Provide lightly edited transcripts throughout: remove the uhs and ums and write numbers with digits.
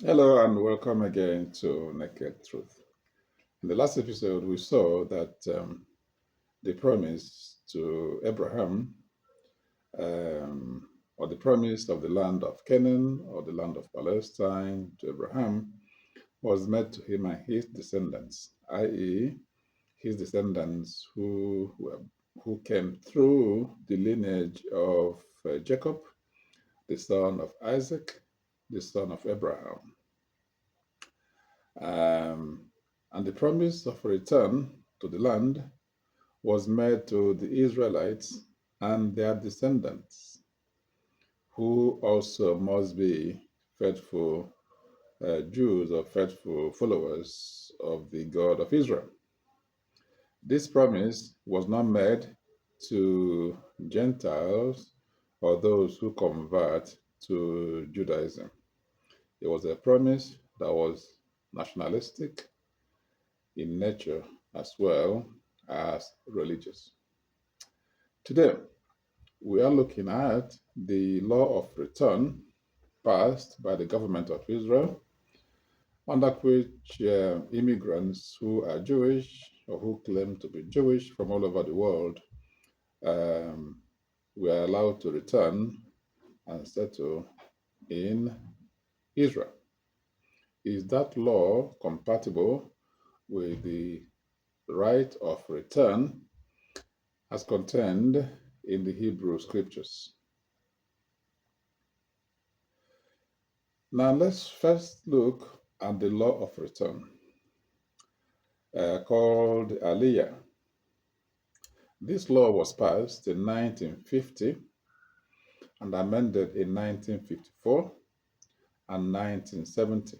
Hello and welcome again to Naked Truth. In the last episode, we saw that the promise to Abraham, or the promise of the land of Canaan or the land of Palestine to Abraham, was made to him and his descendants, i.e., his descendants who came through the lineage of Jacob, the son of Isaac, the son of Abraham. Um, and the promise of return to the land was made to the Israelites and their descendants, who also must be faithful Jews or faithful followers of the God of Israel. This promise was not made to Gentiles or those who convert to Judaism. It was a promise that was nationalistic in nature as well as religious. Today, we are looking at the law of return passed by the government of Israel, under which immigrants who are Jewish or who claim to be Jewish from all over the world um, were allowed to return and settle in Israel. Is that law compatible with the right of return as contained in the Hebrew scriptures? Now, let's first look at the law of return, called Aliya. This law was passed in 1950 and amended in 1954 and 1970.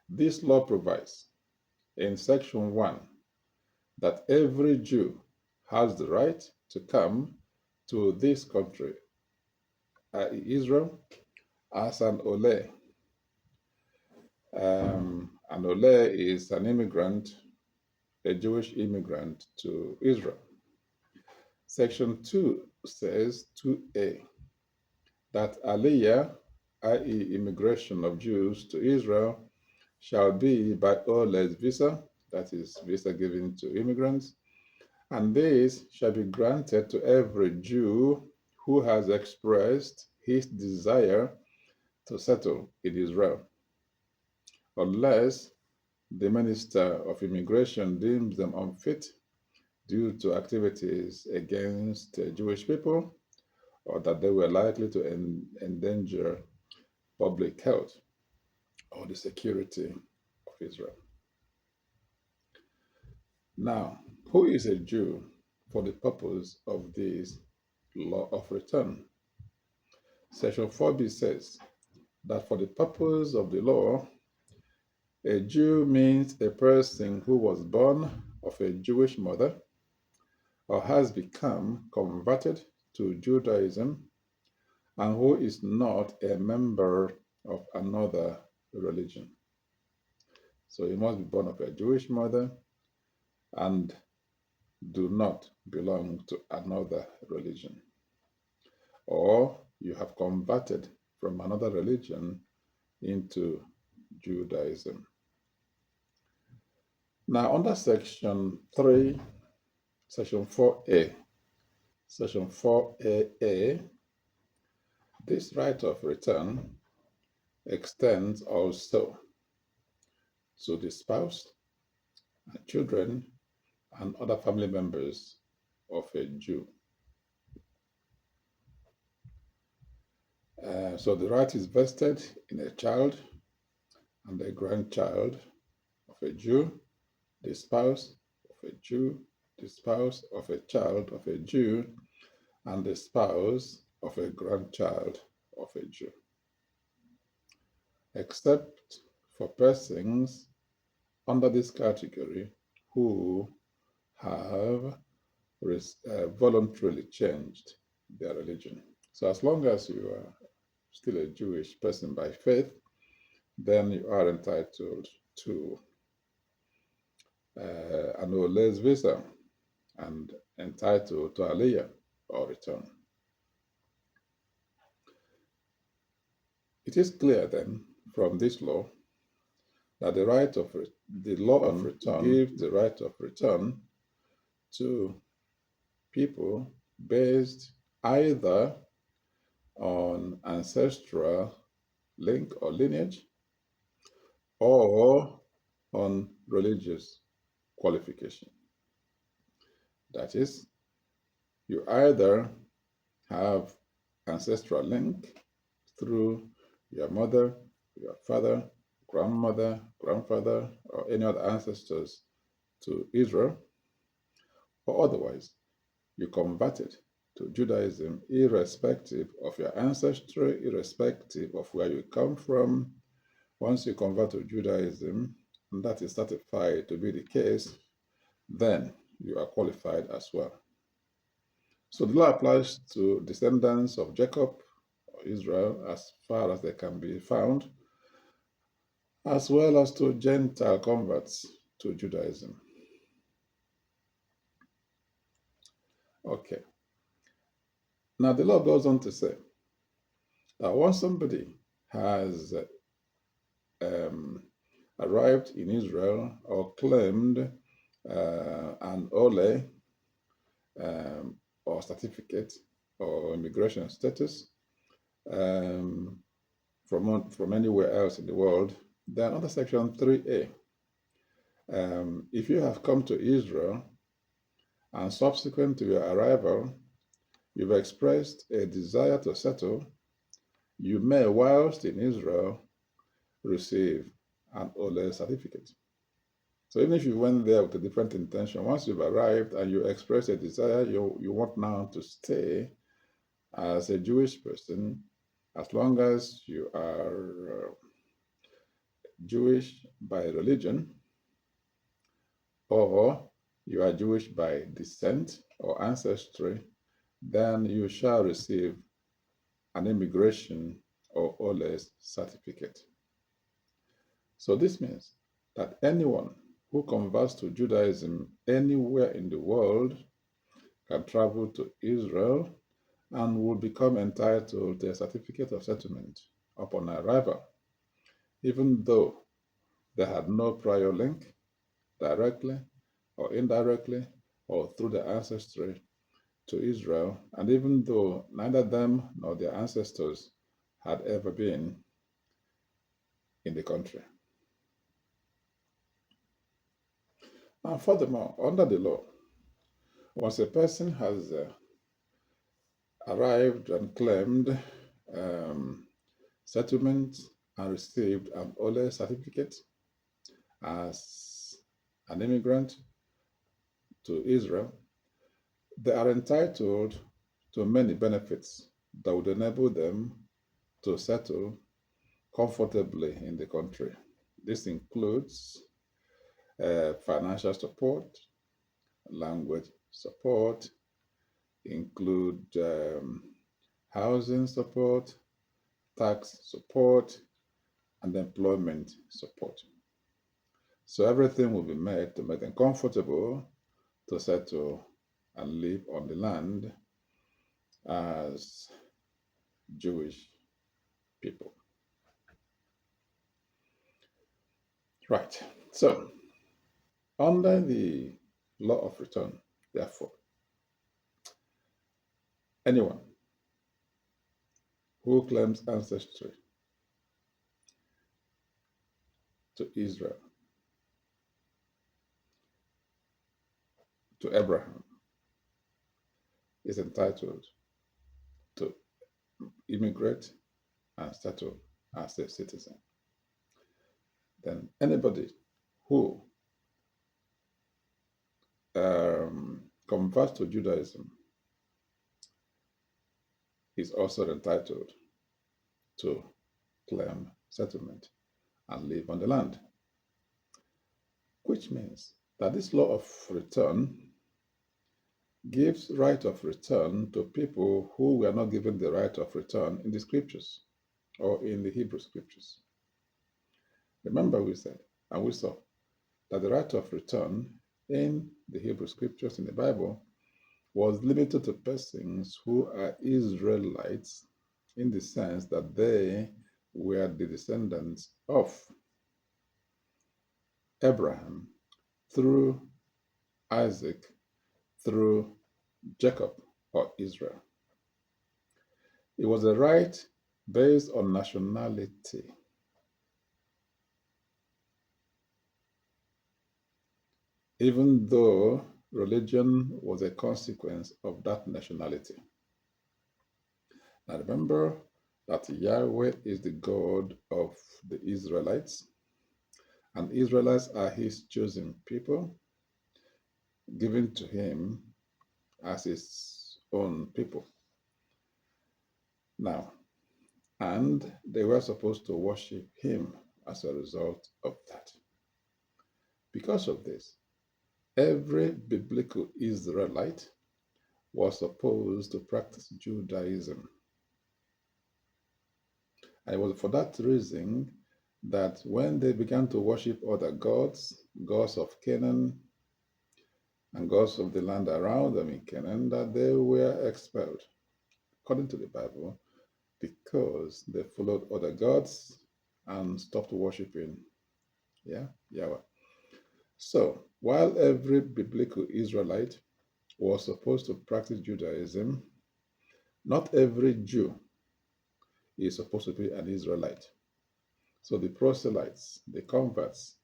This law provides in Section 1 that every Jew has the right to come to this country, Israel, as an Ole. An Ole is an immigrant, a Jewish immigrant to Israel. Section 2 says 2a that Aliya, i.e., immigration of Jews to Israel, shall be by Ole's visa, that is, visa given to immigrants, and this shall be granted to every Jew who has expressed his desire to settle in Israel, unless the Minister of Immigration deems them unfit due to activities against Jewish people or that they were likely to endanger public health or the security of Israel. Now, who is a Jew for the purpose of this law of return? Section 4b says that for the purpose of the law, a Jew means a person who was born of a Jewish mother or has become converted to Judaism and who is not a member of another religion. So he must be born of a Jewish mother and do not belong to another religion. Or you have converted from another religion into Judaism. Now, under Section 3, Section 4a, Section 4aa, this right of return extends also to the spouse and children and other family members of a Jew. So the right is vested in a child and a grandchild of a Jew, the spouse of a Jew, the spouse of a child of a Jew, and the spouse of a grandchild of a Jew, except for persons under this category who have voluntarily changed their religion. So as long as you are still a Jewish person by faith, then you are entitled to an Ole's visa and entitled to Aliya or return. It is clear then from this law that the law of return gives the right of return to people based either on ancestral link or lineage or on religious qualification. That is, you either have ancestral link through your mother, your father, grandmother, grandfather, or any other ancestors to Israel, or otherwise you converted to Judaism irrespective of your ancestry, irrespective of where you come from. Once you convert to Judaism, and that is certified to be the case, then you are qualified as well. So the law applies to descendants of Jacob or Israel as far as they can be found, as well as to Gentile converts to Judaism. Okay. Now the law goes on to say that once somebody has arrived in Israel or claimed an ole or certificate or immigration status from anywhere else in the world, then under Section 3A, if you have come to Israel and subsequent to your arrival, you've expressed a desire to settle, you may, whilst in Israel, receive an ole certificate. So even if you went there with a different intention, once you've arrived and you express a desire, you want now to stay as a Jewish person, as long as you are Jewish by religion, or you are Jewish by descent or ancestry, then you shall receive an immigration or ole certificate. So this means that anyone who converts to Judaism anywhere in the world can travel to Israel and will become entitled to a certificate of settlement upon arrival, even though they had no prior link, directly or indirectly or through their ancestry, to Israel, and even though neither them nor their ancestors had ever been in the country. And furthermore, under the law, once a person has arrived and claimed settlement and received an ole certificate as an immigrant to Israel, they are entitled to many benefits that would enable them to settle comfortably in the country. This includes financial support, language support, include housing support, tax support, and employment support. So everything will be made to make them comfortable to settle and live on the land as Jewish people. Right. So, under the law of return, therefore, anyone who claims ancestry to Israel, to Abraham, is entitled to immigrate and settle as a citizen. Then anybody who converts to Judaism is also entitled to claim settlement and live on the land, which means that this law of return gives right of return to people who were not given the right of return in the scriptures or in the Hebrew scriptures. Remember, we said and we saw that the right of return in the Hebrew scriptures in the Bible was limited to persons who are Israelites in the sense that they were the descendants of Abraham through Isaac, through Jacob or Israel. It was a right based on nationality, even though religion was a consequence of that nationality. Now remember that Yahweh is the God of the Israelites, and Israelites are his chosen people, given to him as his own people. Now, and they were supposed to worship him as a result of that. Because of this, every biblical Israelite was supposed to practice Judaism. And it was for that reason that when they began to worship other gods, gods of Canaan and gods of the land around them in Canaan, that they were expelled, according to the Bible, because they followed other gods and stopped worshiping Yahweh. So, while every biblical Israelite was supposed to practice Judaism, not every Jew is supposed to be an Israelite. So the proselytes, the converts,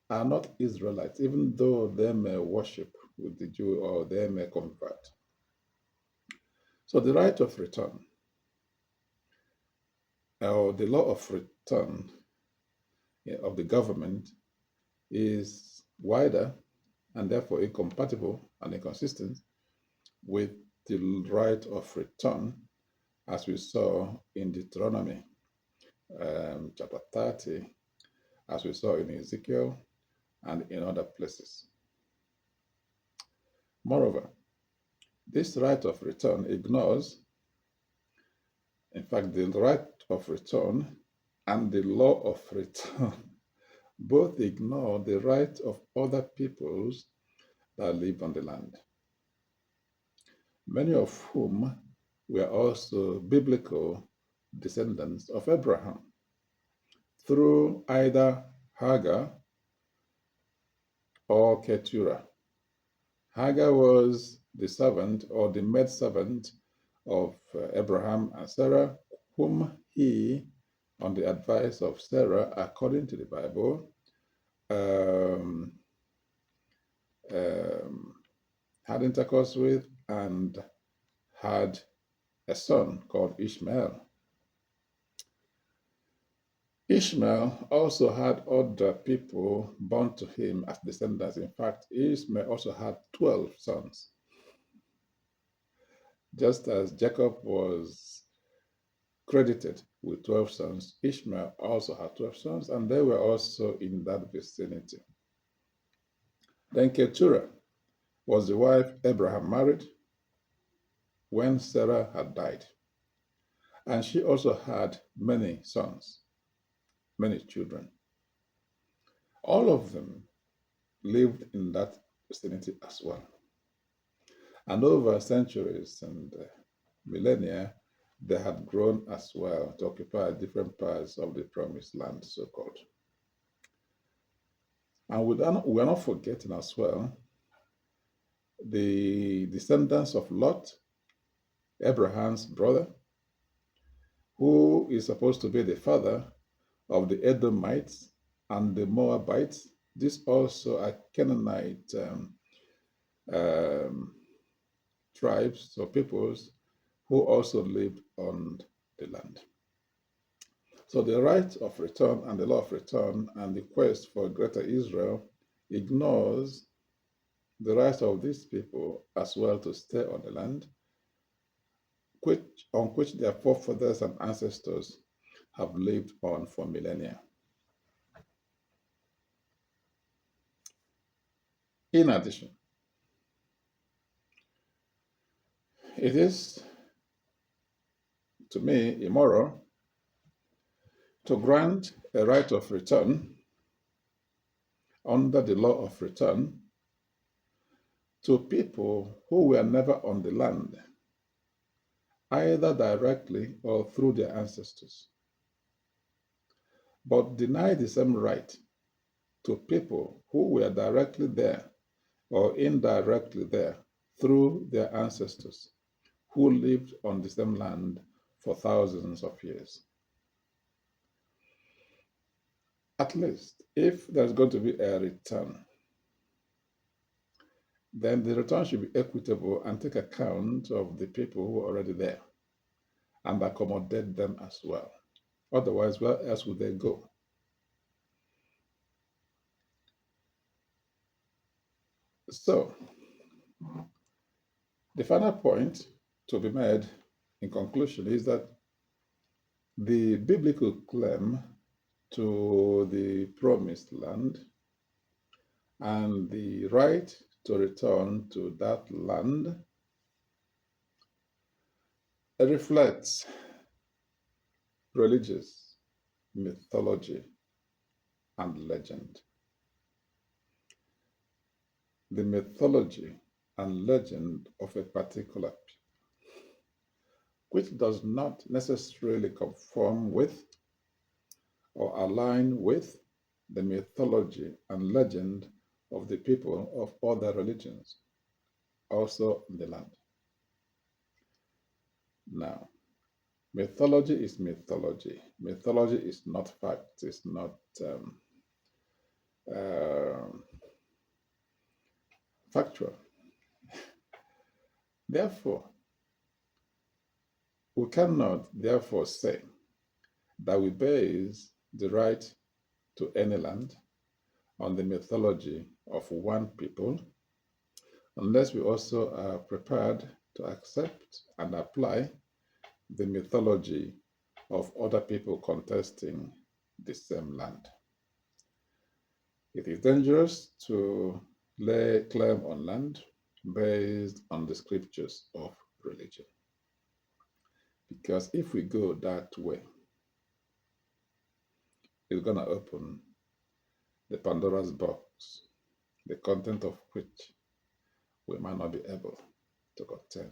are not Israelites, even though they may worship with the Jew or they may convert. So the right of return, or the law of return of the government, is wider and therefore incompatible and inconsistent with the right of return as we saw in Deuteronomy chapter 30, as we saw in Ezekiel and in other places. Moreover, this right of return ignores, in fact, the right of return and the law of return both ignore the right of other peoples that live on the land, many of whom were also biblical descendants of Abraham through either Hagar or Keturah. Hagar was the servant or the maidservant of Abraham and Sarah, whom he, on the advice of Sarah, according to the Bible, had intercourse with and had a son called Ishmael. Ishmael also had other people born to him as descendants. In fact, Ishmael also had 12 sons. Just as Jacob was credited with 12 sons, Ishmael also had 12 sons, and they were also in that vicinity. Then Keturah was the wife Abraham married when Sarah had died. And she also had many sons, many children. All of them lived in that vicinity as well. And over centuries and millennia, they had grown as well to occupy different parts of the promised land, so called. And we're not forgetting as well the descendants of Lot, Abraham's brother, who is supposed to be the father of the Edomites and the Moabites. These also are Canaanite tribes or peoples who also lived on the land. So the right of return and the law of return and the quest for greater Israel ignores the right of these people as well to stay on the land, on which their forefathers and ancestors have lived on for millennia. In addition, it is, to me, immoral to grant a right of return under the law of return to people who were never on the land, either directly or through their ancestors. but deny the same right to people who were directly there or indirectly there through their ancestors who lived on the same land for thousands of years. At least, if there's going to be a return, then the return should be equitable and take account of the people who are already there and accommodate them as well. Otherwise, where else would they go? So, the final point to be made in conclusion is that the biblical claim to the promised land and the right to return to that land reflects religious mythology and legend. The mythology and legend of a particular people, which does not necessarily conform with or align with the mythology and legend of the people of other religions, also in the land. Now, mythology is mythology. Mythology is not fact, it's not uh, factual. Therefore, we cannot therefore say that we base the right to any land on the mythology of one people unless we also are prepared to accept and apply the mythology of other people contesting the same land. It is dangerous to lay claim on land based on the scriptures of religion. Because if we go that way, it's going to open the Pandora's box, the content of which we might not be able to contain.